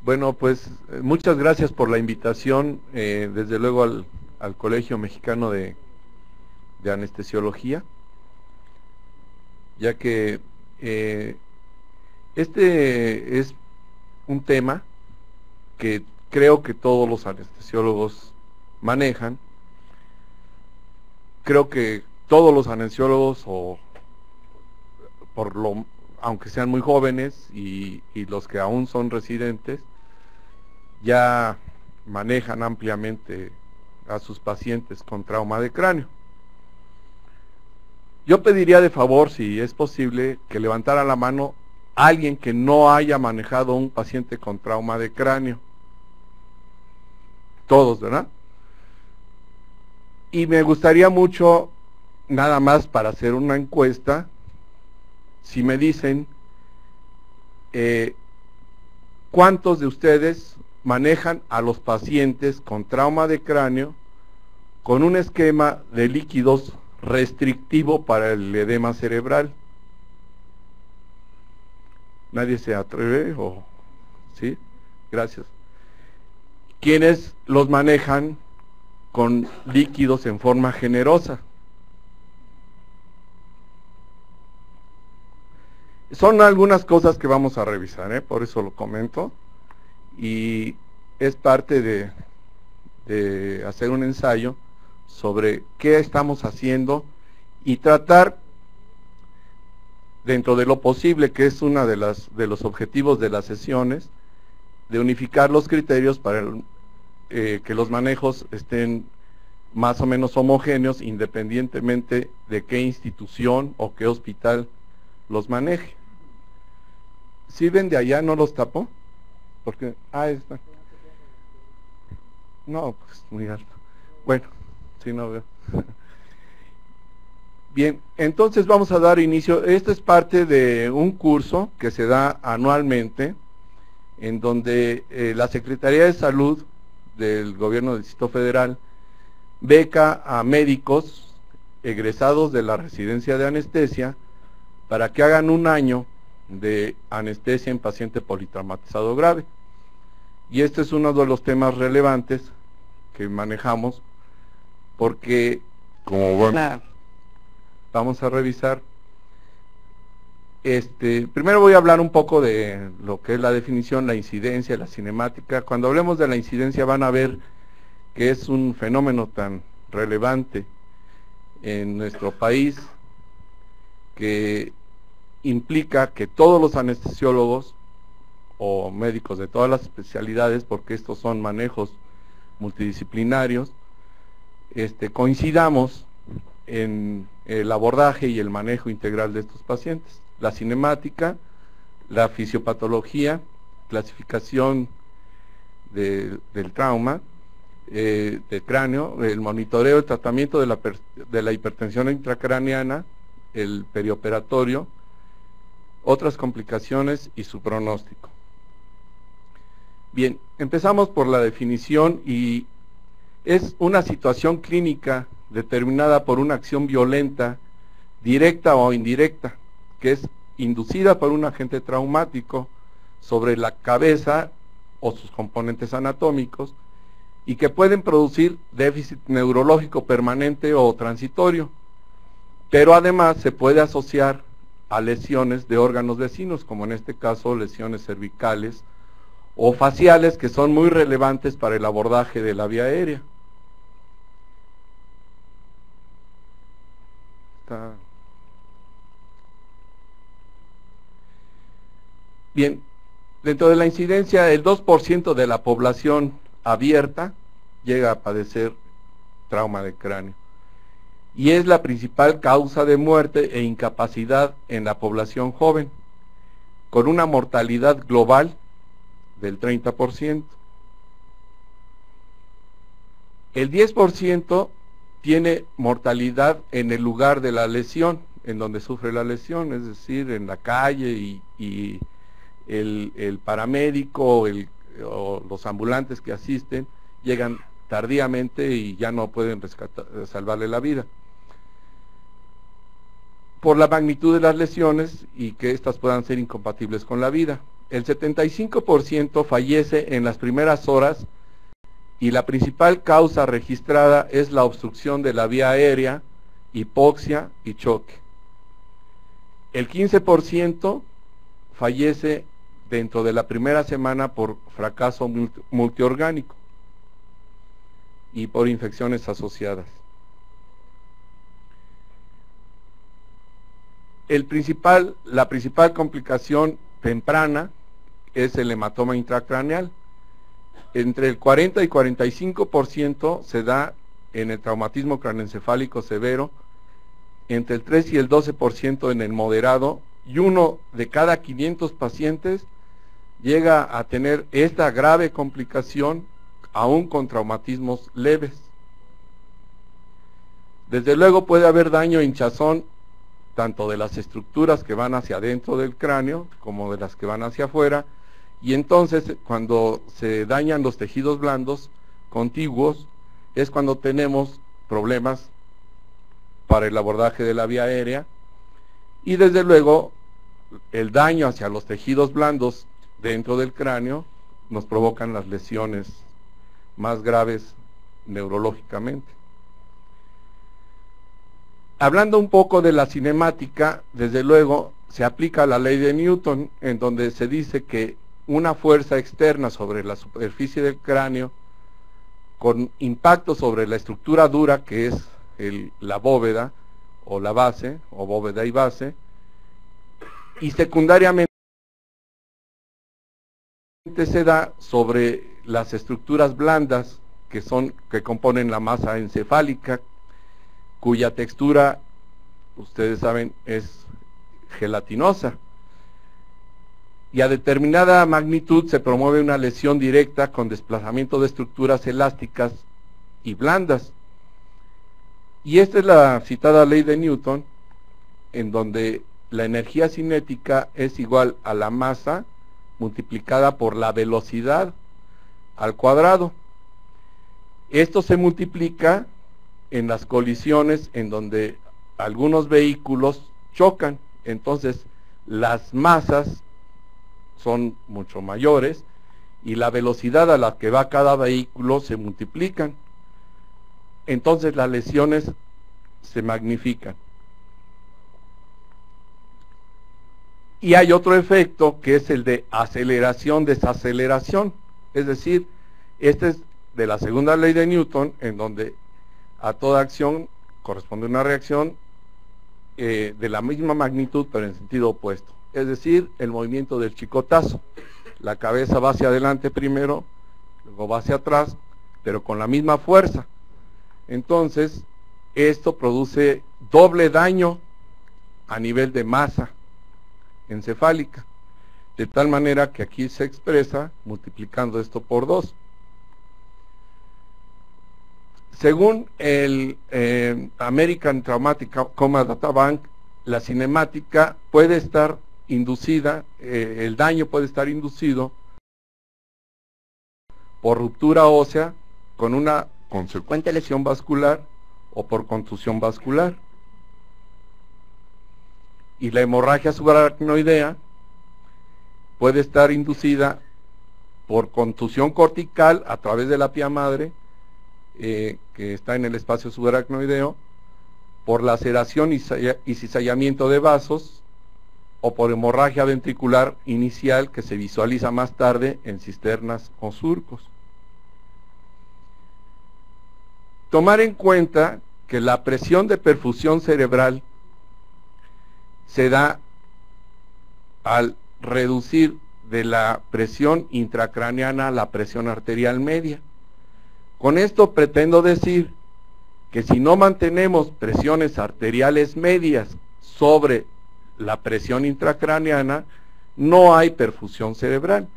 Bueno, pues muchas gracias por la invitación, desde luego al Colegio Mexicano de Anestesiología, ya que eh, este es un tema que creo que todos los anestesiólogos manejan. Creo que todos los anestesiólogos, aunque sean muy jóvenes y los que aún son residentes, ya manejan ampliamente a sus pacientes con trauma de cráneo. Yo pediría de favor, si es posible, que levantara la mano alguien que no haya manejado un paciente con trauma de cráneo. Todos, ¿verdad? Y me gustaría mucho, nada más para hacer una encuesta, si me dicen cuántos de ustedes manejan a los pacientes con trauma de cráneo con un esquema de líquidos restrictivo para el edema cerebral. ¿Nadie se atreve? ¿Sí? Gracias. ¿Quiénes los manejan con líquidos en forma generosa? Son algunas cosas que vamos a revisar, por eso lo comento, y es parte de hacer un ensayo sobre qué estamos haciendo y tratar, dentro de lo posible, que es uno de los objetivos de las sesiones, de unificar los criterios para que los manejos estén más o menos homogéneos, independientemente de qué institución o qué hospital los maneje. Si ven de allá, ¿no los tapo? Porque, está. No, pues muy alto. Bueno, si no veo. Bien, entonces vamos a dar inicio. Esto es parte de un curso que se da anualmente, en donde la Secretaría de Salud del Gobierno del Distrito Federal beca a médicos egresados de la residencia de anestesia para que hagan un año de anestesia en paciente politraumatizado grave. Y este es uno de los temas relevantes que manejamos, porque como vamos a revisar, primero voy a hablar un poco de lo que es la definición, la incidencia, la cinemática. Cuando hablemos de la incidencia van a ver que es un fenómeno tan relevante en nuestro país que implica que todos los anestesiólogos o médicos de todas las especialidades, porque estos son manejos multidisciplinarios, coincidamos en el abordaje y el manejo integral de estos pacientes. La cinemática, la fisiopatología, clasificación del trauma, del cráneo, el monitoreo, el tratamiento de la hipertensión intracraneana, el perioperatorio, otras complicaciones y su pronóstico. Bien, empezamos por la definición, y es una situación clínica determinada por una acción violenta, directa o indirecta, que es inducida por un agente traumático sobre la cabeza o sus componentes anatómicos, y que pueden producir déficit neurológico permanente o transitorio, pero además se puede asociar a lesiones de órganos vecinos, como en este caso lesiones cervicales o faciales, que son muy relevantes para el abordaje de la vía aérea. Bien, dentro de la incidencia, el 2% de la población abierta llega a padecer trauma de cráneo, y es la principal causa de muerte e incapacidad en la población joven, con una mortalidad global del 30%. El 10% tiene mortalidad en el lugar de la lesión, en donde sufre la lesión, es decir, en la calle, y el paramédico o los ambulantes que asisten llegan tardíamente y ya no pueden salvarle la vida, por la magnitud de las lesiones y que éstas puedan ser incompatibles con la vida. el 75% fallece en las primeras horas y la principal causa registrada es la obstrucción de la vía aérea, hipoxia y choque. El 15% fallece dentro de la primera semana por fracaso multiorgánico y por infecciones asociadas. La principal complicación temprana es el hematoma intracraneal. Entre el 40 y 45% se da en el traumatismo craneoencefálico severo, entre el 3 y el 12% en el moderado, y 1 de cada 500 pacientes llega a tener esta grave complicación aún con traumatismos leves. Desde luego puede haber daño e hinchazón tanto de las estructuras que van hacia adentro del cráneo como de las que van hacia afuera, y entonces cuando se dañan los tejidos blandos contiguos es cuando tenemos problemas para el abordaje de la vía aérea, y desde luego el daño hacia los tejidos blandos dentro del cráneo nos provocan las lesiones más graves neurológicamente. Hablando un poco de la cinemática, desde luego se aplica la ley de Newton, en donde se dice que una fuerza externa sobre la superficie del cráneo, con impacto sobre la estructura dura que es la bóveda o la base, o bóveda y base, y secundariamente se da sobre las estructuras blandas que componen la masa encefálica, cuya textura, ustedes saben, es gelatinosa. Y a determinada magnitud se promueve una lesión directa con desplazamiento de estructuras elásticas y blandas. Y esta es la citada ley de Newton, en donde la energía cinética es igual a la masa multiplicada por la velocidad al cuadrado. Esto se multiplica en las colisiones en donde algunos vehículos chocan, entonces las masas son mucho mayores y la velocidad a la que va cada vehículo se multiplican, entonces las lesiones se magnifican. Y hay otro efecto que es el de aceleración-desaceleración, es decir, este es de la segunda ley de Newton, en donde a toda acción corresponde una reacción de la misma magnitud pero en sentido opuesto, es decir, el movimiento del chicotazo. La cabeza va hacia adelante primero, luego va hacia atrás, pero con la misma fuerza. Entonces, esto produce doble daño a nivel de masa encefálica, de tal manera que aquí se expresa multiplicando esto por 2. Según el American Traumatic Coma Data Bank, la cinemática puede estar inducida, el daño puede estar inducido por ruptura ósea con una consecuente lesión vascular o por contusión vascular. Y la hemorragia subaracnoidea puede estar inducida por contusión cortical a través de la pía madre, que está en el espacio subaracnoideo, por laceración y cizallamiento de vasos, o por hemorragia ventricular inicial que se visualiza más tarde en cisternas o surcos. Tomar en cuenta que la presión de perfusión cerebral se da al reducir de la presión intracraneana a la presión arterial media. Con esto pretendo decir que si no mantenemos presiones arteriales medias sobre la presión intracraneana, no hay perfusión cerebral.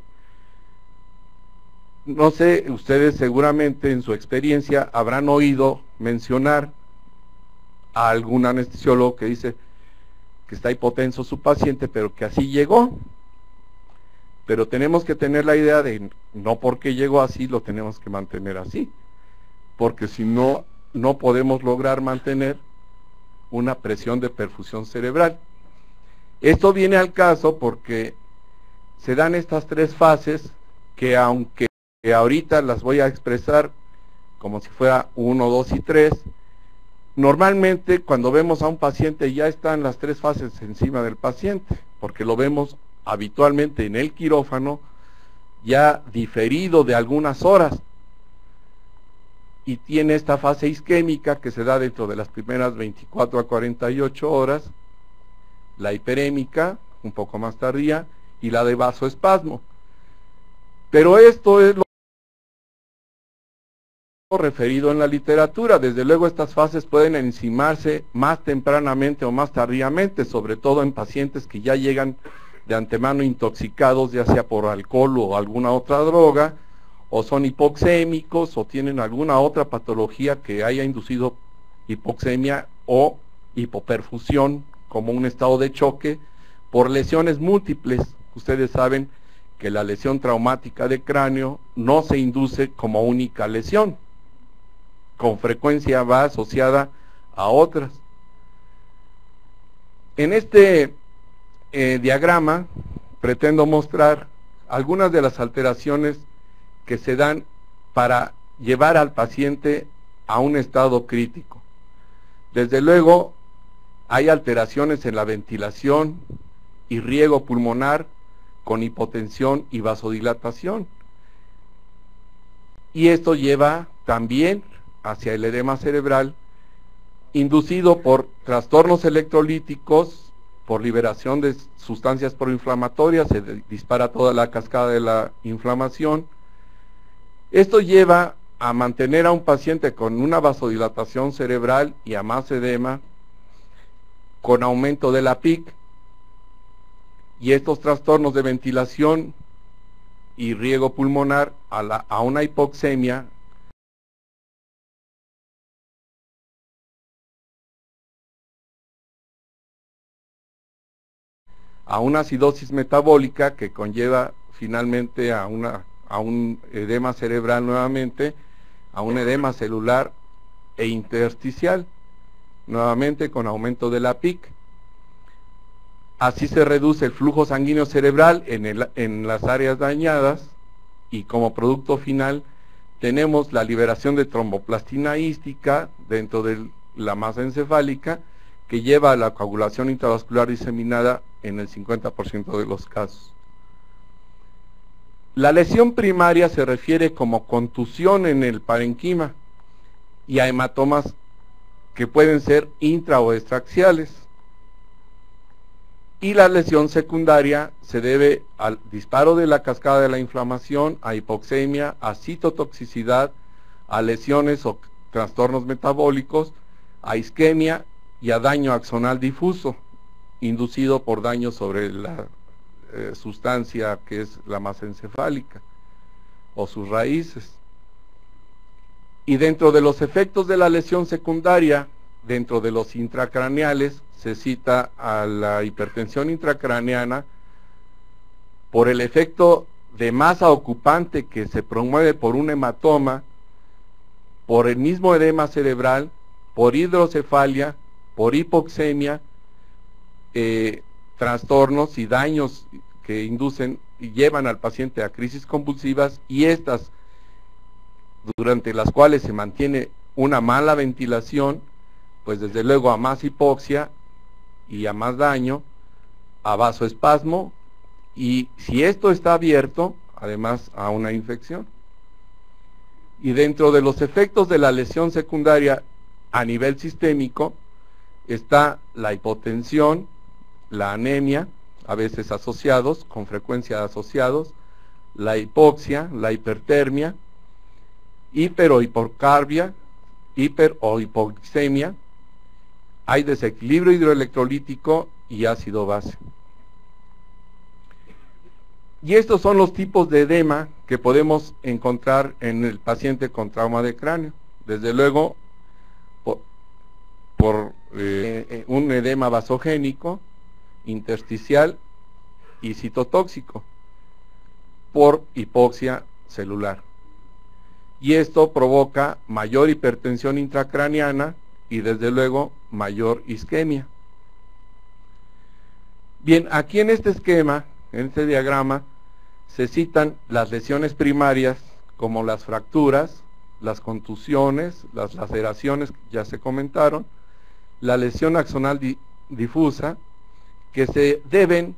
No sé, ustedes seguramente en su experiencia habrán oído mencionar a algún anestesiólogo que dice que está hipotenso su paciente, pero que así llegó. Pero tenemos que tener la idea de no porque llegó así lo tenemos que mantener así, porque si no, no podemos lograr mantener una presión de perfusión cerebral. Esto viene al caso porque se dan estas tres fases que, aunque ahorita las voy a expresar como si fuera 1, 2 y 3, normalmente cuando vemos a un paciente ya están las tres fases encima del paciente, porque lo vemos habitualmente en el quirófano ya diferido de algunas horas, y tiene esta fase isquémica que se da dentro de las primeras 24 a 48 horas, la hiperémica, un poco más tardía, y la de vasoespasmo. Pero esto es lo referido en la literatura. Desde luego estas fases pueden enzimarse más tempranamente o más tardíamente, sobre todo en pacientes que ya llegan de antemano intoxicados, ya sea por alcohol o alguna otra droga, o son hipoxémicos, o tienen alguna otra patología que haya inducido hipoxemia o hipoperfusión, como un estado de choque, por lesiones múltiples. Ustedes saben que la lesión traumática de cráneo no se induce como única lesión, con frecuencia va asociada a otras. En este diagrama pretendo mostrar algunas de las alteraciones que se dan para llevar al paciente a un estado crítico. Desde luego, hay alteraciones en la ventilación y riego pulmonar con hipotensión y vasodilatación. Y esto lleva también hacia el edema cerebral, inducido por trastornos electrolíticos, por liberación de sustancias proinflamatorias, se dispara toda la cascada de la inflamación. Esto lleva a mantener a un paciente con una vasodilatación cerebral y a más edema, con aumento de la PIC, y estos trastornos de ventilación y riego pulmonar a una hipoxemia, a una acidosis metabólica que conlleva finalmente a un edema cerebral nuevamente, a un edema celular e intersticial, nuevamente con aumento de la PIC. Así se reduce el flujo sanguíneo cerebral en las áreas dañadas, y como producto final tenemos la liberación de tromboplastina ística dentro de la masa encefálica, que lleva a la coagulación intravascular diseminada en el 50% de los casos. La lesión primaria se refiere como contusión en el parenquima y a hematomas que pueden ser intra o extraaxiales. Y la lesión secundaria se debe al disparo de la cascada de la inflamación, a hipoxemia, a citotoxicidad, a lesiones o trastornos metabólicos, a isquemia y a daño axonal difuso, inducido por daño sobre la sustancia que es la masa encefálica o sus raíces. Y dentro de los efectos de la lesión secundaria, dentro de los intracraneales, se cita a la hipertensión intracraneana por el efecto de masa ocupante que se promueve por un hematoma, por el mismo edema cerebral, por hidrocefalia, por hipoxemia, trastornos y daños que inducen y llevan al paciente a crisis convulsivas, y estas durante las cuales se mantiene una mala ventilación, pues desde luego a más hipoxia y a más daño, a vasoespasmo, y si esto está abierto, además a una infección. Y dentro de los efectos de la lesión secundaria a nivel sistémico está la hipotensión, la anemia, a veces asociados, con frecuencia asociados, la hipoxia, la hipertermia, hiper o hipocarbia, hiper o hipoxemia, hay desequilibrio hidroelectrolítico y ácido base. Y estos son los tipos de edema que podemos encontrar en el paciente con trauma de cráneo. Desde luego, por un edema vasogénico, intersticial y citotóxico, por hipoxia celular. Y esto provoca mayor hipertensión intracraneana y desde luego mayor isquemia. Bien, aquí en este esquema En este diagrama se citan las lesiones primarias como las fracturas, las contusiones, las laceraciones, ya se comentaron, la lesión axonal difusa, que se deben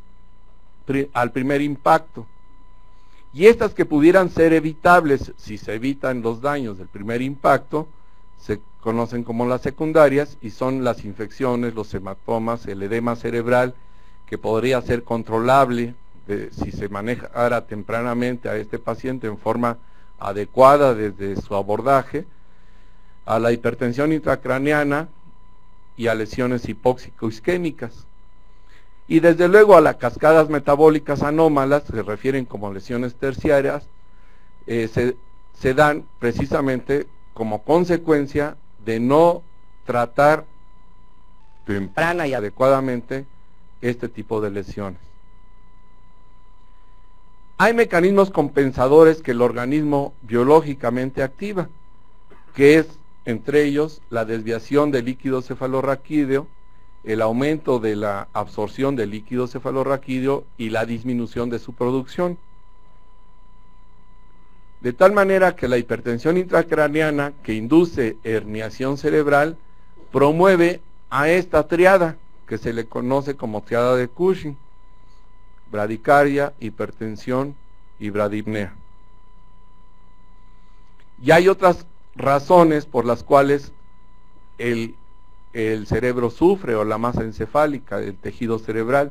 al primer impacto. Y estas que pudieran ser evitables si se evitan los daños del primer impacto, se conocen como las secundarias y son las infecciones, los hematomas, el edema cerebral, que podría ser controlable si se manejara tempranamente a este paciente en forma adecuada desde su abordaje, a la hipertensión intracraneana y a lesiones hipóxico-isquémicas. Y desde luego a las cascadas metabólicas anómalas, se refieren como lesiones terciarias, se dan precisamente como consecuencia de no tratar temprana y adecuadamente este tipo de lesiones. Hay mecanismos compensadores que el organismo biológicamente activa, que es entre ellos la desviación del líquido cefalorraquídeo, el aumento de la absorción del líquido cefalorraquídeo y la disminución de su producción. De tal manera que la hipertensión intracraneana que induce herniación cerebral promueve a esta triada que se le conoce como triada de Cushing: bradicardia, hipertensión y bradipnea. Y hay otras razones por las cuales el cerebro sufre, o la masa encefálica del tejido cerebral,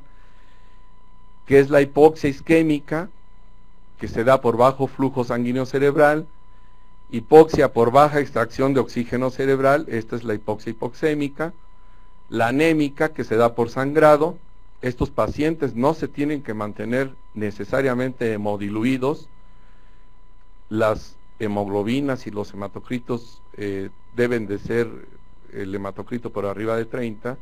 que es la hipoxia isquémica, que se da por bajo flujo sanguíneo cerebral, hipoxia por baja extracción de oxígeno cerebral, esta es la hipoxia hipoxémica, la anémica, que se da por sangrado. Estos pacientes no se tienen que mantener necesariamente hemodiluidos, las hemoglobinas y los hematocritos deben de ser el hematocrito por arriba de 30,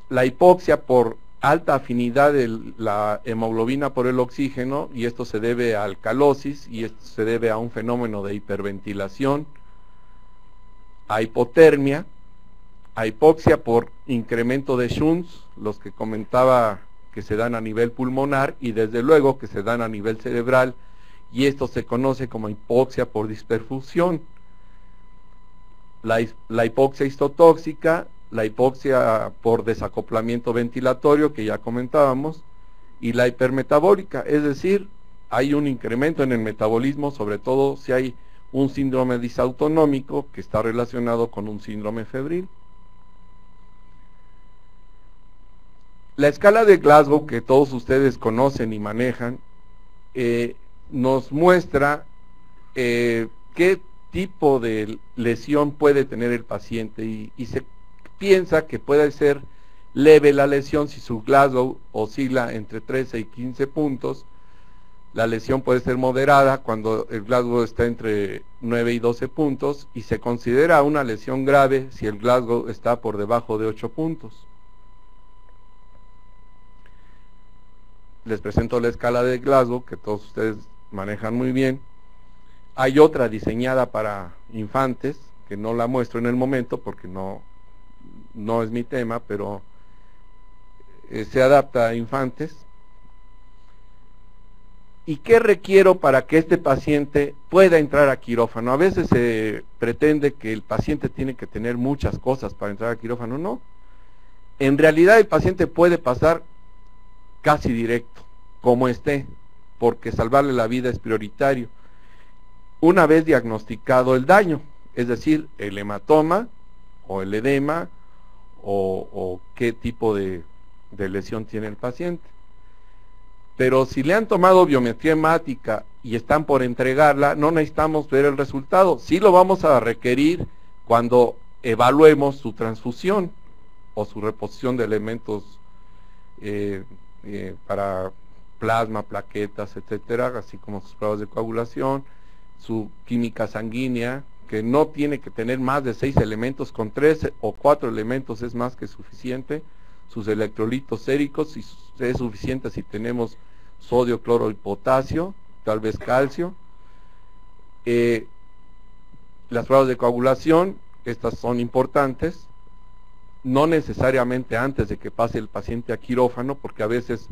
la hipoxia por alta afinidad de la hemoglobina por el oxígeno, y esto se debe a alcalosis, y esto se debe a un fenómeno de hiperventilación, a hipotermia, a hipoxia por incremento de shunts, los que comentaba que se dan a nivel pulmonar, y desde luego que se dan a nivel cerebral, y esto se conoce como hipoxia por disperfusión. La hipoxia histotóxica, la hipoxia por desacoplamiento ventilatorio, que ya comentábamos, y la hipermetabólica, es decir, hay un incremento en el metabolismo, sobre todo si hay un síndrome disautonómico que está relacionado con un síndrome febril. La escala de Glasgow, que todos ustedes conocen y manejan, nos muestra qué tipo de lesión puede tener el paciente, y se piensa que puede ser leve la lesión si su Glasgow oscila entre 13 y 15 puntos. La lesión puede ser moderada cuando el Glasgow está entre 9 y 12 puntos, y se considera una lesión grave si el Glasgow está por debajo de 8 puntos. Les presento la escala de Glasgow, que todos ustedes manejan muy bien. Hay otra diseñada para infantes, que no la muestro en el momento porque no es mi tema, pero se adapta a infantes. ¿Y qué requiero para que este paciente pueda entrar a quirófano? A veces se pretende que el paciente tiene que tener muchas cosas para entrar a quirófano. No. En realidad el paciente puede pasar casi directo, como esté, porque salvarle la vida es prioritario. Una vez diagnosticado el daño, es decir, el hematoma o el edema, o qué tipo de lesión tiene el paciente. Pero si le han tomado biometría hemática y están por entregarla, no necesitamos ver el resultado. Sí lo vamos a requerir cuando evaluemos su transfusión o su reposición de elementos para plasma, plaquetas, etcétera, así como sus pruebas de coagulación, su química sanguínea, que no tiene que tener más de 6 elementos, con 3 o 4 elementos es más que suficiente. Sus electrolitos séricos, y es suficiente si tenemos sodio, cloro y potasio, tal vez calcio. Las pruebas de coagulación, estas son importantes, no necesariamente antes de que pase el paciente a quirófano, porque a veces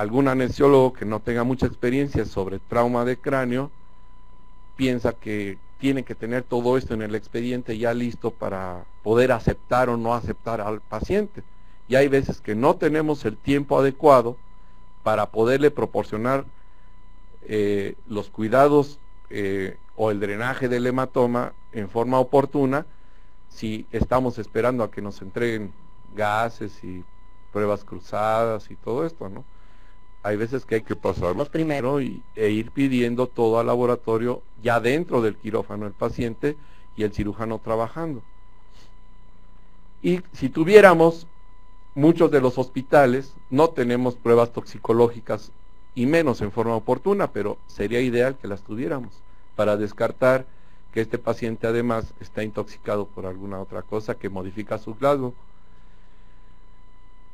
algún anestesiólogo que no tenga mucha experiencia sobre trauma de cráneo piensa que tiene que tener todo esto en el expediente ya listo para poder aceptar o no aceptar al paciente. Y hay veces que no tenemos el tiempo adecuado para poderle proporcionar los cuidados o el drenaje del hematoma en forma oportuna si estamos esperando a que nos entreguen gases y pruebas cruzadas y todo esto, ¿no? Hay veces que hay que pasarlos primero e ir pidiendo todo al laboratorio ya dentro del quirófano el paciente y el cirujano trabajando. Y si tuviéramos, muchos de los hospitales no tenemos pruebas toxicológicas y menos en forma oportuna, pero sería ideal que las tuviéramos para descartar que este paciente además está intoxicado por alguna otra cosa que modifica su Glasgow.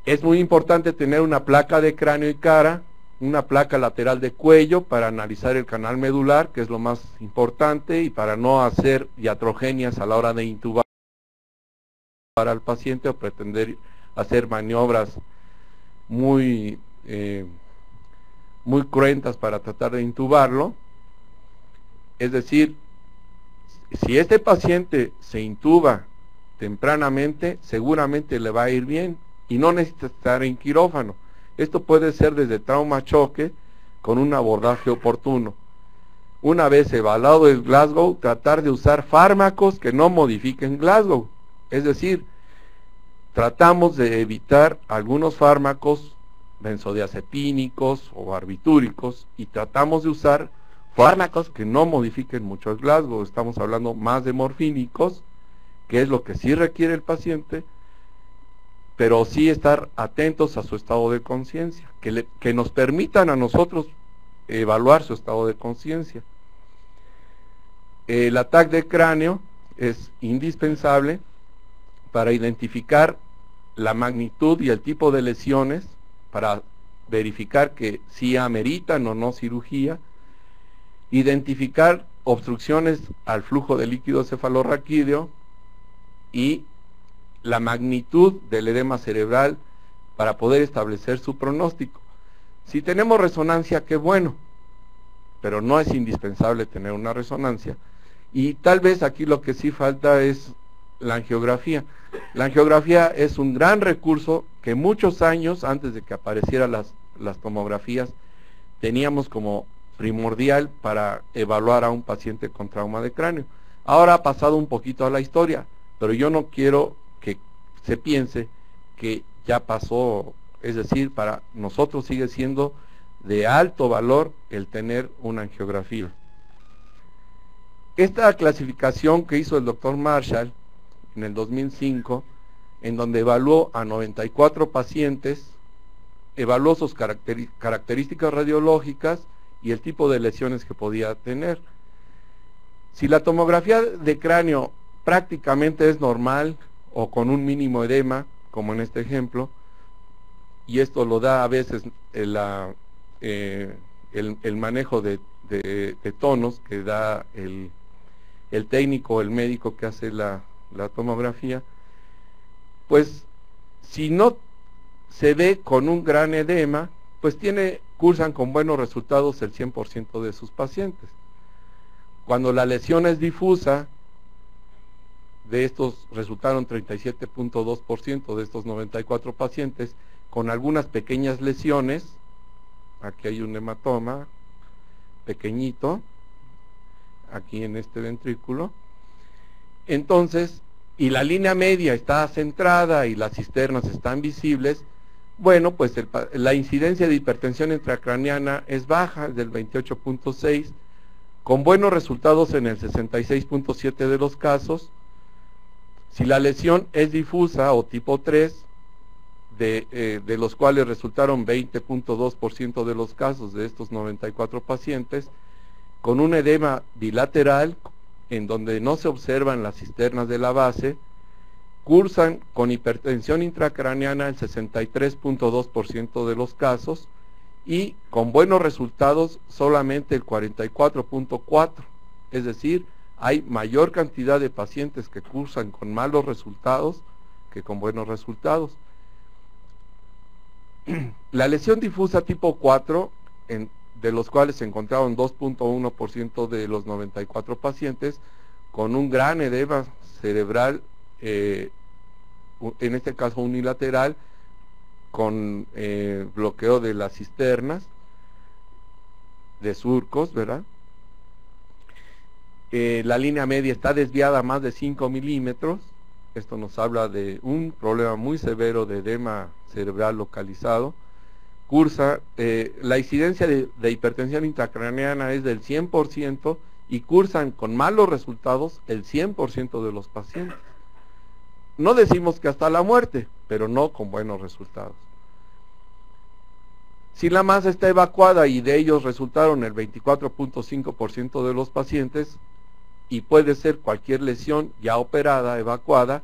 Es muy importante tener una placa de cráneo y cara, una placa lateral de cuello para analizar el canal medular, que es lo más importante, y para no hacer iatrogenias a la hora de intubar al paciente o pretender hacer maniobras muy cruentas para tratar de intubarlo. Es decir, si este paciente se intuba tempranamente, seguramente le va a ir bien y no necesita estar en quirófano. Esto puede ser desde trauma choque con un abordaje oportuno. Una vez evaluado el Glasgow, tratar de usar fármacos que no modifiquen Glasgow. Es decir, tratamos de evitar algunos fármacos benzodiazepínicos o barbitúricos y tratamos de usar fármacos que no modifiquen mucho el Glasgow. Estamos hablando más de morfínicos, que es lo que sí requiere el paciente, pero sí estar atentos a su estado de conciencia, que nos permitan a nosotros evaluar su estado de conciencia. El ataque de cráneo es indispensable para identificar la magnitud y el tipo de lesiones, para verificar que sí ameritan o no cirugía, identificar obstrucciones al flujo de líquido cefalorraquídeo y la magnitud del edema cerebral para poder establecer su pronóstico. Si tenemos resonancia, qué bueno, pero no es indispensable tener una resonancia. Y tal vez aquí lo que sí falta es la angiografía. La angiografía es un gran recurso que muchos años antes de que aparecieran las tomografías teníamos como primordial para evaluar a un paciente con trauma de cráneo. Ahora ha pasado un poquito a la historia, pero yo no quiero que se piense que ya pasó. Es decir, para nosotros sigue siendo de alto valor el tener una angiografía. Esta clasificación que hizo el doctor Marshall en el 2005, en donde evaluó a 94 pacientes, evaluó sus características radiológicas y el tipo de lesiones que podía tener. Si la tomografía de cráneo prácticamente es normal o con un mínimo edema, como en este ejemplo, y esto lo da a veces el manejo de tonos que da el técnico o el médico que hace la tomografía, pues si no se ve con un gran edema, pues cursan con buenos resultados el 100% de sus pacientes. Cuando la lesión es difusa, de estos resultaron 37.2% de estos 94 pacientes con algunas pequeñas lesiones. Aquí hay un hematoma pequeñito, aquí en este ventrículo. Entonces, y la línea media está centrada y las cisternas están visibles, bueno, pues la incidencia de hipertensión intracraneana es baja, del 28.6, con buenos resultados en el 66.7 de los casos. Si la lesión es difusa o tipo 3, de los cuales resultaron 20.2% de los casos de estos 94 pacientes, con un edema bilateral, en donde no se observan las cisternas de la base, cursan con hipertensión intracraneana el 63.2% de los casos, y con buenos resultados solamente el 44.4%, es decir, hay mayor cantidad de pacientes que cursan con malos resultados que con buenos resultados. La lesión difusa tipo 4, de los cuales se encontraron 2.1% de los 94 pacientes, con un gran edema cerebral, en este caso unilateral, con bloqueo de las cisternas, de surcos, ¿verdad? La línea media está desviada a más de 5 milímetros. Esto nos habla de un problema muy severo de edema cerebral localizado. Cursa, la incidencia de hipertensión intracraneana es del 100% y cursan con malos resultados el 100% de los pacientes. No decimos que hasta la muerte, pero no con buenos resultados. Si la masa está evacuada y de ellos resultaron el 24.5% de los pacientes, y puede ser cualquier lesión ya operada, evacuada,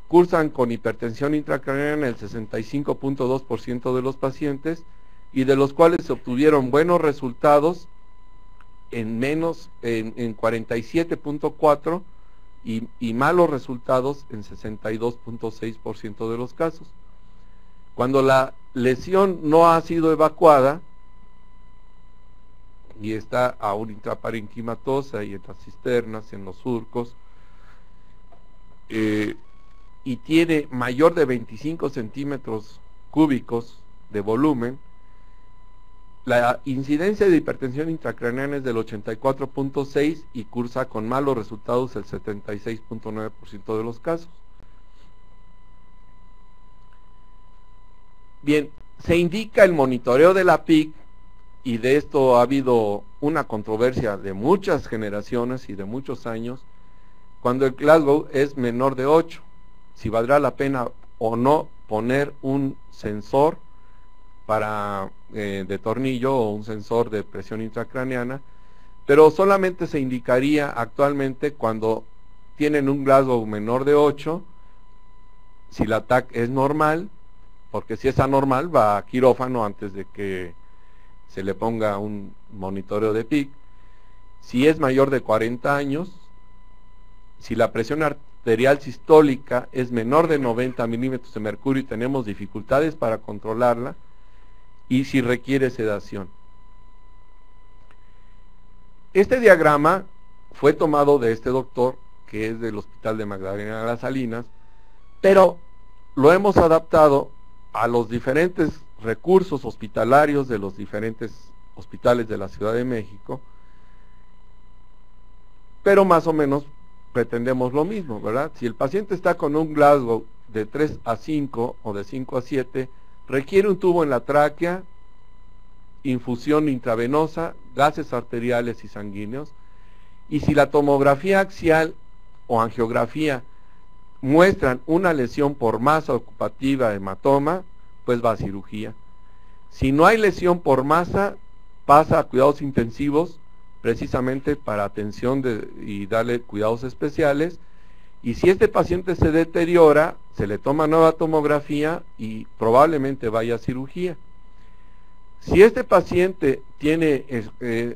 cursan con hipertensión intracraneana el 65.2% de los pacientes, y de los cuales se obtuvieron buenos resultados en 47.4% y malos resultados en 62.6% de los casos. Cuando la lesión no ha sido evacuada y está aún intraparenquimatosa y en las cisternas, en los surcos, y tiene mayor de 25 centímetros cúbicos de volumen, la incidencia de hipertensión intracraneana es del 84.6% y cursa con malos resultados el 76.9% de los casos. Bien, se indica el monitoreo de la PIC, y de esto ha habido una controversia de muchas generaciones y de muchos años, cuando el Glasgow es menor de 8, si valdrá la pena o no poner un sensor de tornillo o un sensor de presión intracraneana, pero solamente se indicaría actualmente cuando tienen un Glasgow menor de 8, si la TAC es normal, porque si es anormal va a quirófano antes de que se le ponga un monitoreo de PIC. Si es mayor de 40 años, si la presión arterial sistólica es menor de 90 milímetros de mercurio y tenemos dificultades para controlarla, y si requiere sedación. Este diagrama fue tomado de este doctor, que es del Hospital de Magdalena de las Salinas, pero lo hemos adaptado a los diferentes recursos hospitalarios de los diferentes hospitales de la Ciudad de México, pero más o menos pretendemos lo mismo, ¿verdad? Si el paciente está con un Glasgow de 3 a 5 o de 5 a 7, requiere un tubo en la tráquea, infusión intravenosa, gases arteriales y sanguíneos, y si la tomografía axial o angiografía muestran una lesión por masa ocupativa, hematoma, pues va a cirugía. Si no hay lesión por masa, pasa a cuidados intensivos, precisamente para atención y darle cuidados especiales, y si este paciente se deteriora, se le toma nueva tomografía y probablemente vaya a cirugía. Si este paciente tiene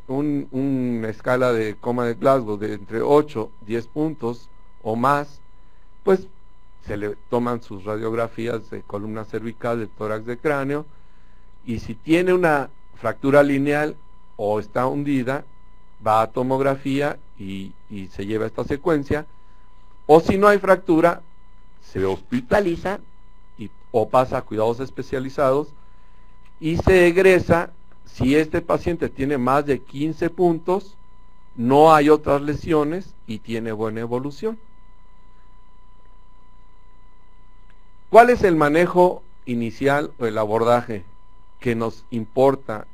una escala de coma de Glasgow de entre 8, 10 puntos o más, pues se le toman sus radiografías de columna cervical, de tórax, de cráneo, y si tiene una fractura lineal o está hundida, va a tomografía y se lleva esta secuencia, o si no hay fractura, se hospitaliza o pasa a cuidados especializados y se egresa si este paciente tiene más de 15 puntos, no hay otras lesiones y tiene buena evolución. ¿Cuál es el manejo inicial o el abordaje que nos importa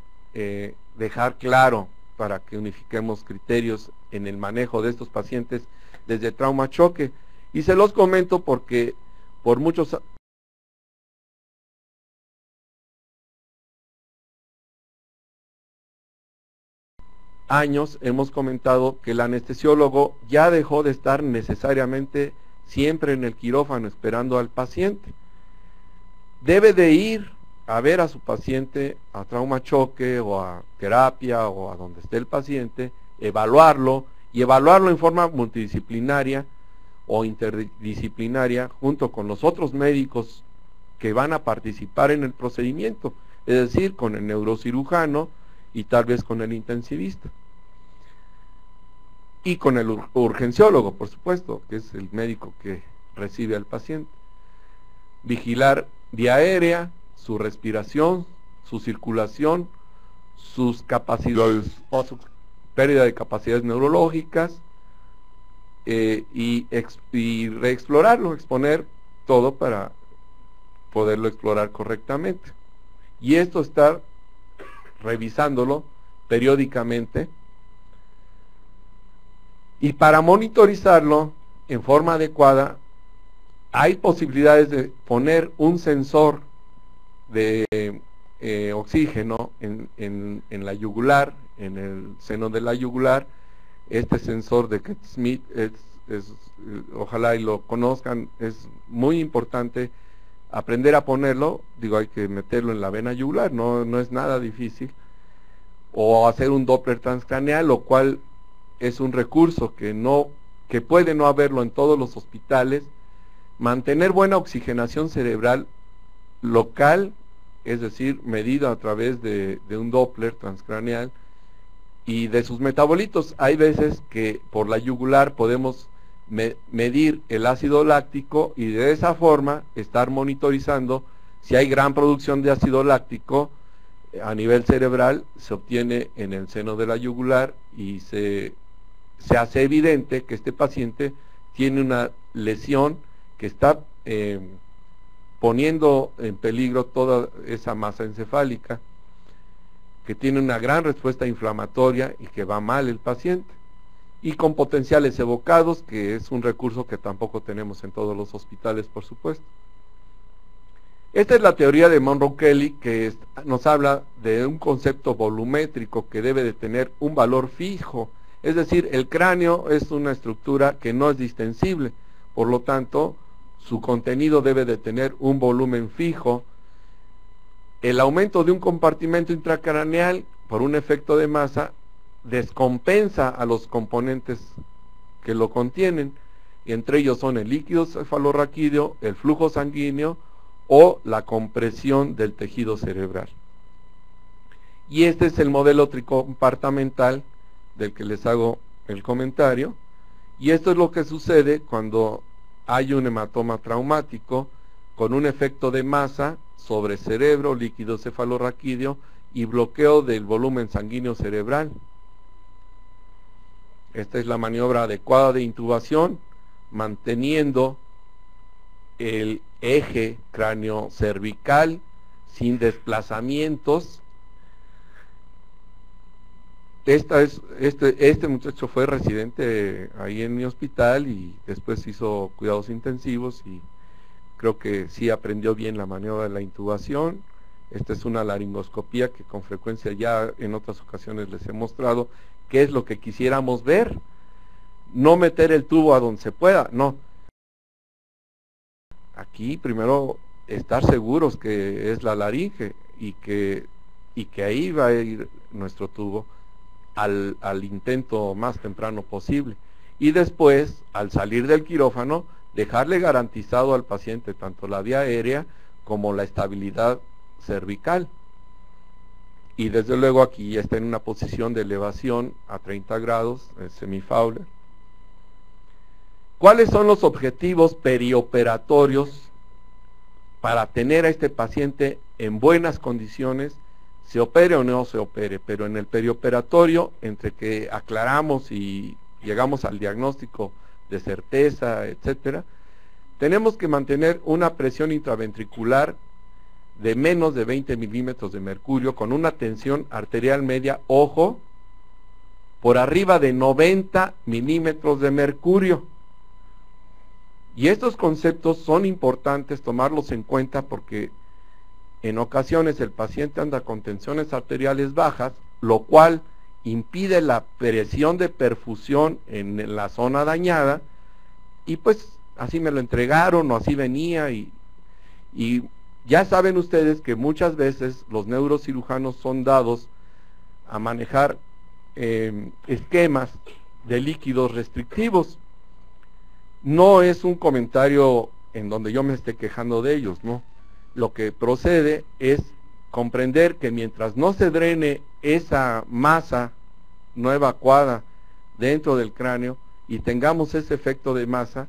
dejar claro para que unifiquemos criterios en el manejo de estos pacientes desde trauma-choque? Y se los comento porque por muchos años hemos comentado que el anestesiólogo ya dejó de estar necesariamente siempre en el quirófano esperando al paciente. Debe de ir a ver a su paciente a trauma-choque o a terapia o a donde esté el paciente, evaluarlo y evaluarlo en forma multidisciplinaria o interdisciplinaria junto con los otros médicos que van a participar en el procedimiento, es decir, con el neurocirujano y tal vez con el intensivista. Y con el urgenciólogo, por supuesto, que es el médico que recibe al paciente. Vigilar vía aérea, su respiración, su circulación, sus capacidades o su pérdida de capacidades neurológicas, y reexplorarlo, exponer todo para poderlo explorar correctamente. Y esto estar revisándolo periódicamente, y para monitorizarlo en forma adecuada hay posibilidades de poner un sensor de oxígeno en la yugular, en el seno de la yugular. Este sensor de Keith Smith ojalá y lo conozcan, es muy importante aprender a ponerlo. Digo, hay que meterlo en la vena yugular, no es nada difícil, o hacer un Doppler transcraneal, lo cual es un recurso que puede no haberlo en todos los hospitales. Mantener buena oxigenación cerebral local, es decir, medida a través de un Doppler transcraneal, y de sus metabolitos. Hay veces que por la yugular podemos medir el ácido láctico y de esa forma estar monitorizando si hay gran producción de ácido láctico a nivel cerebral. Se obtiene en el seno de la yugular y se hace evidente que este paciente tiene una lesión que está poniendo en peligro toda esa masa encefálica, que tiene una gran respuesta inflamatoria y que va mal el paciente, y con potenciales evocados, que es un recurso que tampoco tenemos en todos los hospitales, por supuesto. Esta es la teoría de Monroe Kelly, que nos habla de un concepto volumétrico que debe de tener un valor fijo, es decir, el cráneo es una estructura que no es distensible, por lo tanto, su contenido debe de tener un volumen fijo. El aumento de un compartimento intracraneal por un efecto de masa descompensa a los componentes que lo contienen, y entre ellos son el líquido cefalorraquídeo, el flujo sanguíneo o la compresión del tejido cerebral. Y este es el modelo tricompartamental del que les hago el comentario, y esto es lo que sucede cuando hay un hematoma traumático con un efecto de masa sobre cerebro, líquido cefalorraquídeo y bloqueo del volumen sanguíneo cerebral. Esta es la maniobra adecuada de intubación, manteniendo el eje cráneo-cervical sin desplazamientos. Este muchacho fue residente ahí en mi hospital y después hizo cuidados intensivos, y creo que sí aprendió bien la maniobra de la intubación. Esta es una laringoscopía que con frecuencia ya en otras ocasiones les he mostrado qué es lo que quisiéramos ver. No meter el tubo a donde se pueda, no. Aquí primero estar seguros que es la laringe y que ahí va a ir nuestro tubo al intento más temprano posible. Y después, al salir del quirófano, dejarle garantizado al paciente tanto la vía aérea como la estabilidad cervical. Y desde luego aquí ya está en una posición de elevación a 30 grados, semi-Fowler. ¿Cuáles son los objetivos perioperatorios para tener a este paciente en buenas condiciones, se opere o no se opere? Pero en el perioperatorio, entre que aclaramos y llegamos al diagnóstico de certeza, etcétera, tenemos que mantener una presión intraventricular de menos de 20 milímetros de mercurio, con una tensión arterial media, ojo, por arriba de 90 milímetros de mercurio. Y estos conceptos son importantes tomarlos en cuenta porque en ocasiones el paciente anda con tensiones arteriales bajas, lo cual impide la presión de perfusión en la zona dañada, y pues así me lo entregaron o así venía, y ya saben ustedes que muchas veces los neurocirujanos son dados a manejar esquemas de líquidos restrictivos. No es un comentario en donde yo me esté quejando de ellos, ¿no? lo que procede es comprender que mientras no se drene esa masa no evacuada dentro del cráneo y tengamos ese efecto de masa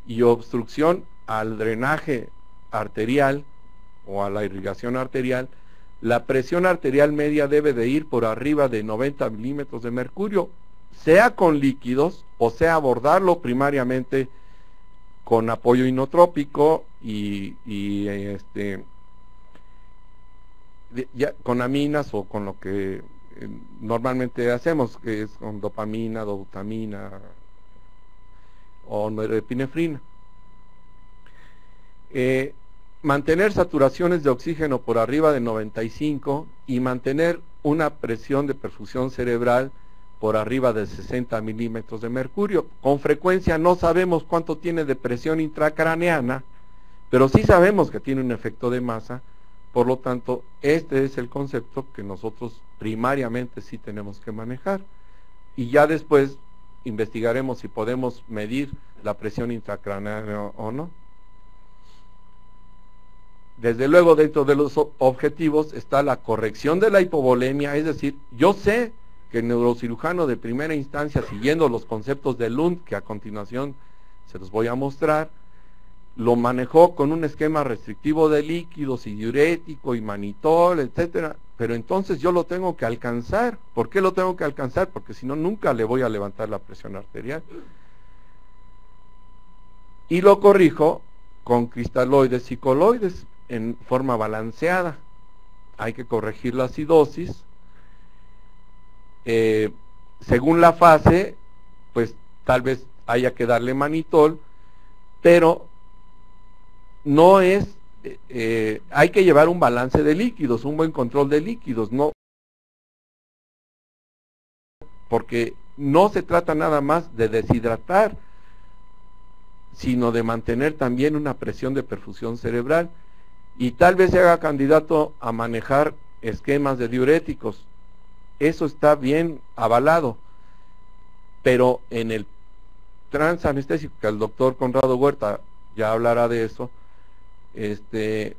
y obstrucción al drenaje arterial o a la irrigación arterial, la presión arterial media debe de ir por arriba de 90 milímetros de mercurio, sea con líquidos o sea abordarlo primariamente con apoyo inotrópico y ya, con aminas o con lo que normalmente hacemos, que es con dopamina, dobutamina o norepinefrina. Mantener saturaciones de oxígeno por arriba de 95 y mantener una presión de perfusión cerebral por arriba de 60 milímetros de mercurio. Con frecuencia no sabemos cuánto tiene de presión intracraneana, pero sí sabemos que tiene un efecto de masa. Por lo tanto, este es el concepto que nosotros primariamente sí tenemos que manejar. Y ya después investigaremos si podemos medir la presión intracraneana o no. Desde luego, dentro de los objetivos está la corrección de la hipovolemia, es decir, yo sé que el neurocirujano de primera instancia, siguiendo los conceptos de Lund, que a continuación se los voy a mostrar, lo manejó con un esquema restrictivo de líquidos y diurético y manitol, etcétera, pero entonces yo lo tengo que alcanzar. ¿Por qué lo tengo que alcanzar? Porque si no, nunca le voy a levantar la presión arterial. Y lo corrijo con cristaloides y coloides en forma balanceada. Hay que corregir la acidosis. Según la fase, pues tal vez haya que darle manitol, pero no es, hay que llevar un balance de líquidos, un buen control de líquidos, no, porque no se trata nada más de deshidratar, sino de mantener también una presión de perfusión cerebral, y tal vez se haga candidato a manejar esquemas de diuréticos. Eso está bien avalado, pero en el transanestésico, que el doctor Conrado Huerta ya hablará de eso, de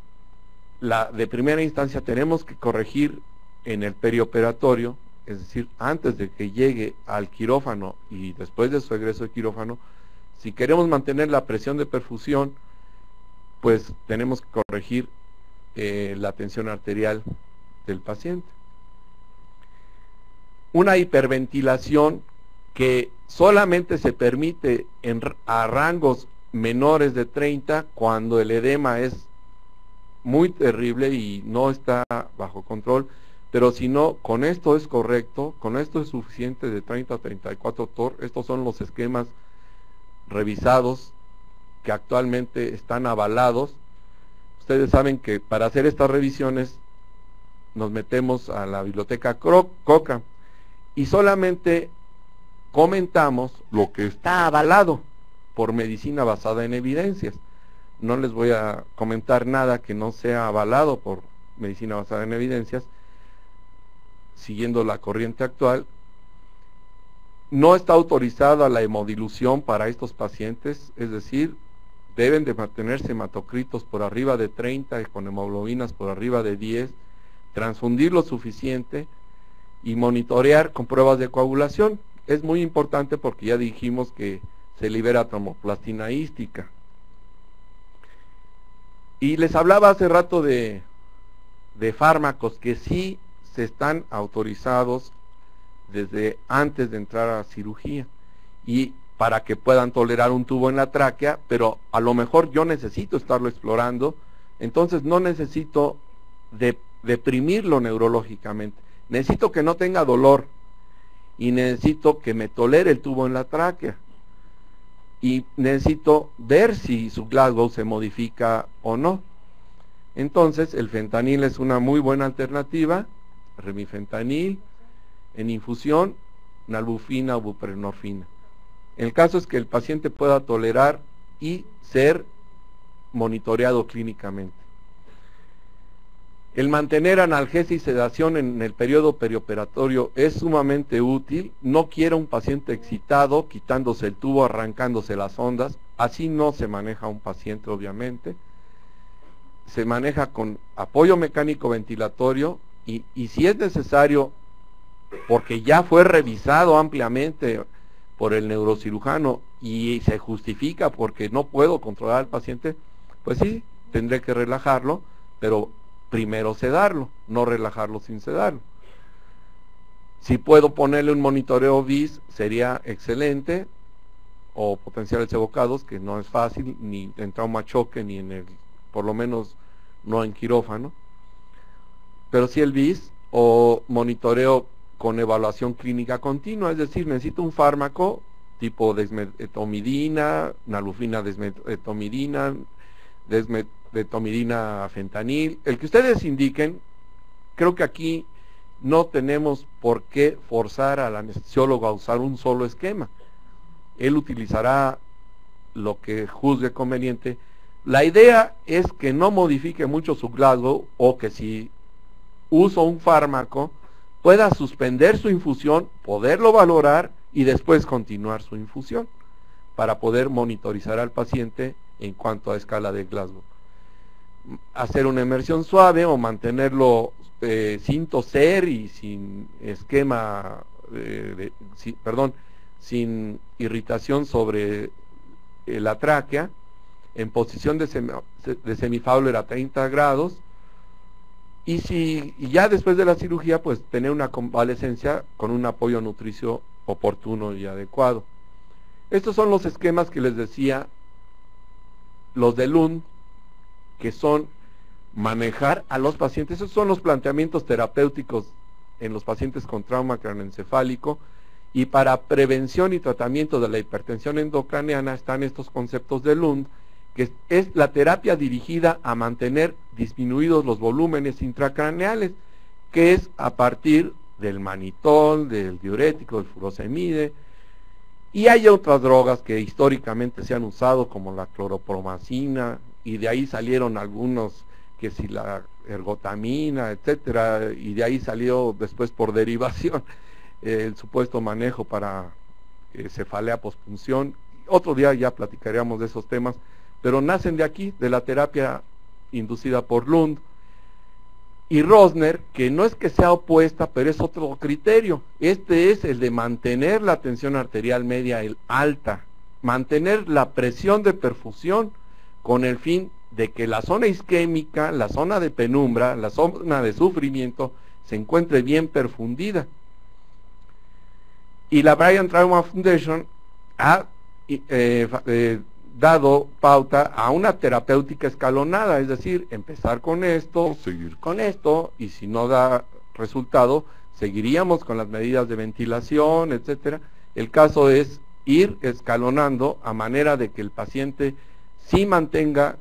primera instancia tenemos que corregir en el perioperatorio, es decir, antes de que llegue al quirófano y después de su egreso de quirófano. Si queremos mantener la presión de perfusión, pues tenemos que corregir la tensión arterial del paciente. Una hiperventilación que solamente se permite a rangos menores de 30 cuando el edema es muy terrible y no está bajo control, pero si no, con esto es correcto, con esto es suficiente de 30 a 34 TOR. Estos son los esquemas revisados que actualmente están avalados. Ustedes saben que para hacer estas revisiones nos metemos a la biblioteca Cochrane y solamente comentamos lo que está avalado por medicina basada en evidencias. No les voy a comentar nada que no sea avalado por medicina basada en evidencias, siguiendo la corriente actual. No está autorizada la hemodilución para estos pacientes, es decir, deben de mantenerse hematocritos por arriba de 30 y con hemoglobinas por arriba de 10, transfundir lo suficiente y monitorear con pruebas de coagulación. Es muy importante porque ya dijimos que se libera tromboplastina ística. Y les hablaba hace rato de fármacos que sí se están autorizados desde antes de entrar a cirugía y para que puedan tolerar un tubo en la tráquea, pero a lo mejor yo necesito estarlo explorando, entonces no necesito deprimirlo neurológicamente, necesito que no tenga dolor y necesito que me tolere el tubo en la tráquea y necesito ver si su Glasgow se modifica o no. Entonces el fentanil es una muy buena alternativa, remifentanil en infusión, nalbufina o buprenorfina. El caso es que el paciente pueda tolerar y ser monitoreado clínicamente. El mantener analgesia y sedación en el periodo perioperatorio es sumamente útil. No quiero un paciente excitado, quitándose el tubo, arrancándose las ondas. Así no se maneja un paciente, obviamente. se maneja con apoyo mecánico ventilatorio y si es necesario, porque ya fue revisado ampliamente por el neurocirujano y se justifica porque no puedo controlar al paciente, pues sí, tendré que relajarlo, pero primero sedarlo, no relajarlo sin sedarlo. Si puedo ponerle un monitoreo BIS, sería excelente, o potenciales evocados, que no es fácil, ni en trauma choque, ni en el, por lo menos no en quirófano, pero sí el BIS, o monitoreo con evaluación clínica continua, es decir, necesito un fármaco tipo desmetomidina, nalufina desmetomidina, desmetomidina fentanil, el que ustedes indiquen. Creo que aquí no tenemos por qué forzar al anestesiólogo a usar un solo esquema. Él utilizará lo que juzgue conveniente. La idea es que no modifique mucho su Glasgow, o que si uso un fármaco pueda suspender su infusión, poderlo valorar y después continuar su infusión para poder monitorizar al paciente en cuanto a escala de Glasgow. Hacer una emersión suave o mantenerlo sin toser y sin esquema, sin irritación sobre la tráquea, en posición de semifowler a 30 grados, y ya después de la cirugía, pues tener una convalecencia con un apoyo nutricio oportuno y adecuado. Estos son los esquemas que les decía, los de Lund, que son manejar a los pacientes. Esos son los planteamientos terapéuticos en los pacientes con trauma craneoencefálico, y para prevención y tratamiento de la hipertensión endocraneana están estos conceptos de Lund, que es la terapia dirigida a mantener disminuidos los volúmenes intracraneales, que es a partir del manitol, del diurético, del furosemide, y hay otras drogas que históricamente se han usado, como la cloropromacina, y de ahí salieron algunos, que si la ergotamina, etcétera, y de ahí salió después por derivación el supuesto manejo para cefalea pospunción. Otro día ya platicaríamos de esos temas, pero nacen de aquí, de la terapia inducida por Lund. Y Rosner, que no es que sea opuesta, pero es otro criterio. Este es el de mantener la tensión arterial media alta, mantener la presión de perfusión, con el fin de que la zona isquémica, la zona de penumbra, la zona de sufrimiento, se encuentre bien perfundida. Y la Bryan Trauma Foundation ha dado pauta a una terapéutica escalonada, es decir, empezar con esto, seguir con esto, y si no da resultado, seguiríamos con las medidas de ventilación, etcétera. El caso es ir escalonando a manera de que el paciente sí mantenga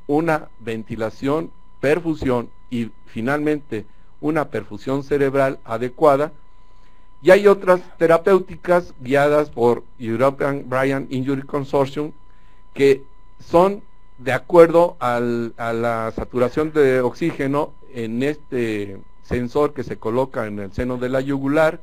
una ventilación, perfusión y finalmente una perfusión cerebral adecuada. Y hay otras terapéuticas guiadas por European Brain Injury Consortium, que son de acuerdo a la saturación de oxígeno en este sensor que se coloca en el seno de la yugular.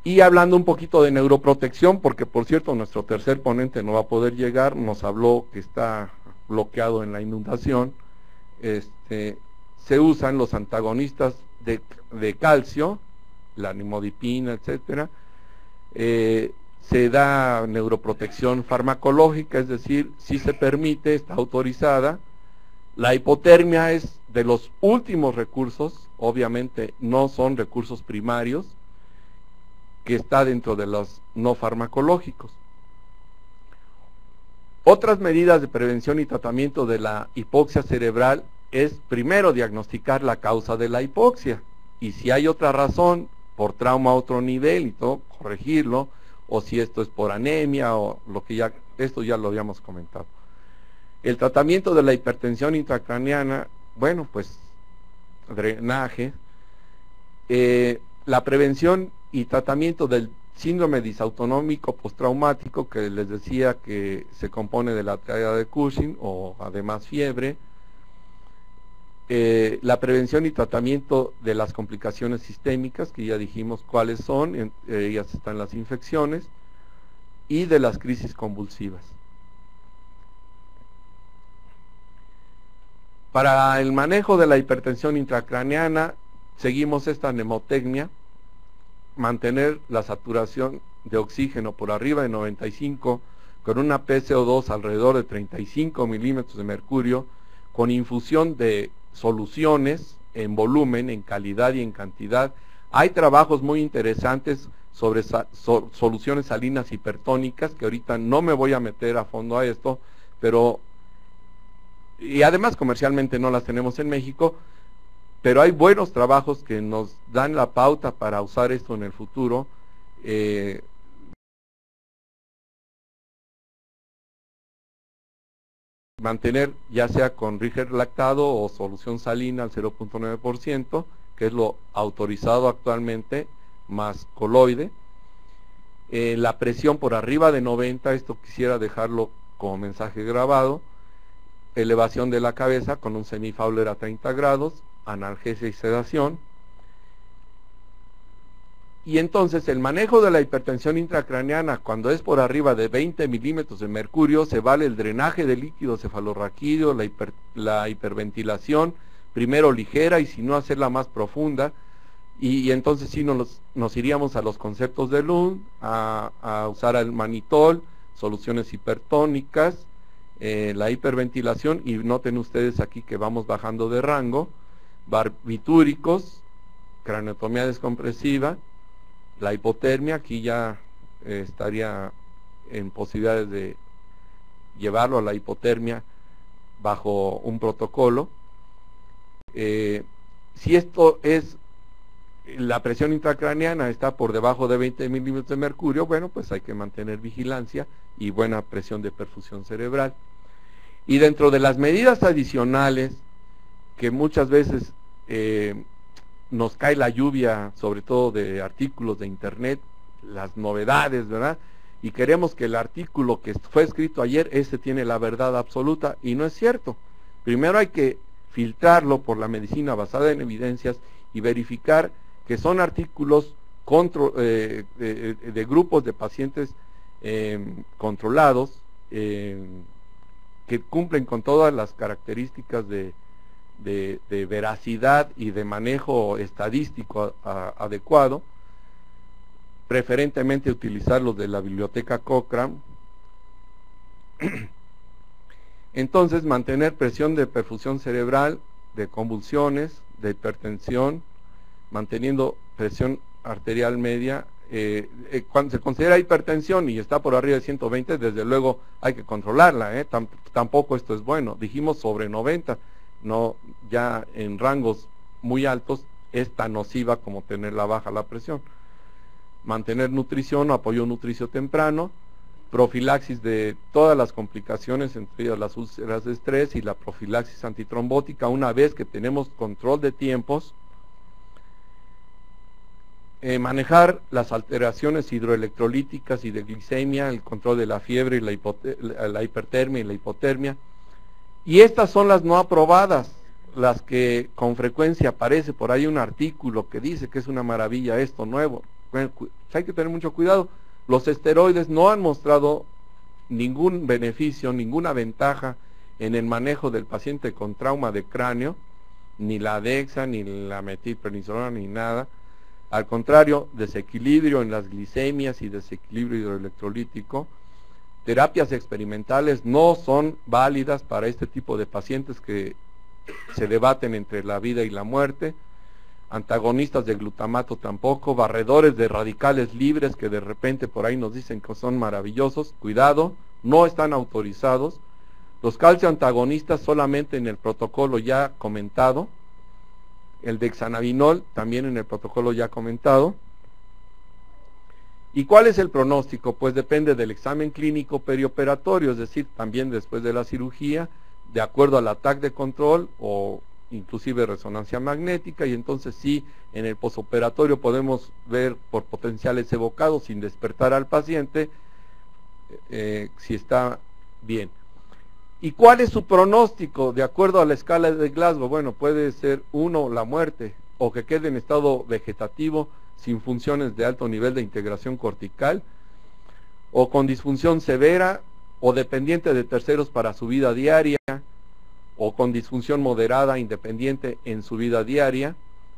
Y hablando un poquito de neuroprotección, porque por cierto nuestro tercer ponente no va a poder llegar, nos habló que está bloqueado en la inundación. Se usan los antagonistas de calcio, la nimodipina, etcétera. Se da neuroprotección farmacológica, es decir, si se permite, está autorizada. La hipotermia es de los últimos recursos, obviamente no son recursos primarios, que está dentro de los no farmacológicos. Otras medidas de prevención y tratamiento de la hipoxia cerebral es primero diagnosticar la causa de la hipoxia, y si hay otra razón, por trauma a otro nivel y todo, corregirlo, o si esto es por anemia, o lo que ya, esto ya lo habíamos comentado. El tratamiento de la hipertensión intracraneana, bueno, pues drenaje. La prevención y tratamiento del síndrome disautonómico postraumático, que les decía que se compone de la triada de Cushing, o además fiebre. La prevención y tratamiento de las complicaciones sistémicas, que ya dijimos cuáles son, entre ellas están las infecciones, y de las crisis convulsivas. Para el manejo de la hipertensión intracraneana, seguimos esta mnemotecnia: mantener la saturación de oxígeno por arriba de 95, con una PCO2 alrededor de 35 milímetros de mercurio, con infusión de soluciones en volumen, en calidad y en cantidad. Hay trabajos muy interesantes sobre soluciones salinas hipertónicas, que ahorita no me voy a meter a fondo a esto, pero, y además comercialmente no las tenemos en México, pero hay buenos trabajos que nos dan la pauta para usar esto en el futuro. Mantener ya sea con Riger lactado o solución salina al 0.9%, que es lo autorizado actualmente, más coloide. La presión por arriba de 90, esto quisiera dejarlo como mensaje grabado. Elevación de la cabeza con un semifowler a 30 grados, analgesia y sedación. Y entonces el manejo de la hipertensión intracraneana, cuando es por arriba de 20 milímetros de mercurio, se vale el drenaje de líquido cefalorraquídeo, la hiperventilación, primero ligera y si no hacerla más profunda, y entonces sí nos iríamos a los conceptos de Lund, a usar el manitol, soluciones hipertónicas, la hiperventilación, y noten ustedes aquí que vamos bajando de rango, barbitúricos, craneotomía descompresiva, la hipotermia, aquí ya estaría en posibilidades de llevarlo a la hipotermia bajo un protocolo. Si esto es, la presión intracraneana está por debajo de 20 milímetros de mercurio, bueno, pues hay que mantener vigilancia y buena presión de perfusión cerebral. Y dentro de las medidas adicionales, que muchas veces nos cae la lluvia, sobre todo de artículos de internet, las novedades, ¿verdad? Y queremos que el artículo que fue escrito ayer, ese tiene la verdad absoluta, y no es cierto. Primero hay que filtrarlo por la medicina basada en evidencias y verificar que son artículos de grupos de pacientes controlados, que cumplen con todas las características de veracidad y de manejo estadístico adecuado, preferentemente utilizar los de la biblioteca Cochrane. Entonces, mantener presión de perfusión cerebral, de convulsiones, de hipertensión, manteniendo presión arterial media. Cuando se considera hipertensión y está por arriba de 120, desde luego hay que controlarla, tampoco esto es bueno. Dijimos sobre 90, no, ya en rangos muy altos es tan nociva como tenerla baja la presión. Mantener nutrición o apoyo nutricio temprano, profilaxis de todas las complicaciones, entre ellas las úlceras de estrés, y la profilaxis antitrombótica una vez que tenemos control de tiempos. Manejar las alteraciones hidroelectrolíticas y de glicemia, el control de la fiebre y la hipertermia y la hipotermia. Y estas son las no aprobadas, las que con frecuencia aparece por ahí un artículo que dice que es una maravilla esto nuevo. Bueno, hay que tener mucho cuidado. Los esteroides no han mostrado ningún beneficio, ninguna ventaja en el manejo del paciente con trauma de cráneo, ni la Dexa, ni la metilprednisolona, ni nada. Al contrario, desequilibrio en las glicemias y desequilibrio hidroelectrolítico. Terapias experimentales no son válidas para este tipo de pacientes que se debaten entre la vida y la muerte. Antagonistas de glutamato tampoco. Barredores de radicales libres que de repente por ahí nos dicen que son maravillosos. Cuidado, no están autorizados. Los calcioantagonistas solamente en el protocolo ya comentado. El dexanabinol también en el protocolo ya comentado. ¿Y cuál es el pronóstico? Pues depende del examen clínico perioperatorio, es decir, también después de la cirugía, de acuerdo al ataque de control o inclusive resonancia magnética, y entonces sí, en el posoperatorio podemos ver por potenciales evocados sin despertar al paciente si está bien. ¿Y cuál es su pronóstico? De acuerdo a la escala de Glasgow, bueno, puede ser 1, la muerte, o que quede en estado vegetativo sin funciones de alto nivel de integración cortical, o con disfunción severa, o dependiente de terceros para su vida diaria, o con disfunción moderada, independiente en su vida diaria,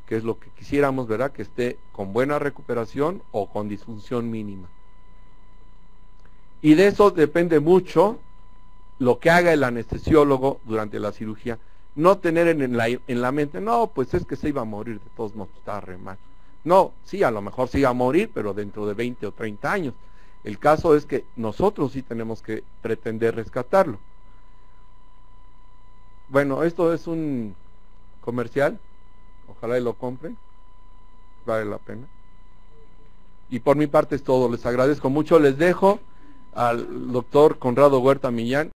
que es lo que quisiéramos, ¿verdad? Que esté con buena recuperación o con disfunción mínima. Y de eso depende mucho lo que haga el anestesiólogo durante la cirugía. No tener en la mente, no, pues es que se iba a morir, de todos modos está re mal. No, sí, a lo mejor se iba a morir, pero dentro de 20 o 30 años. El caso es que nosotros sí tenemos que pretender rescatarlo. Bueno, esto es un comercial, ojalá y lo compren, vale la pena. Y por mi parte es todo, les agradezco mucho, les dejo al doctor Conrado Huerta Millán.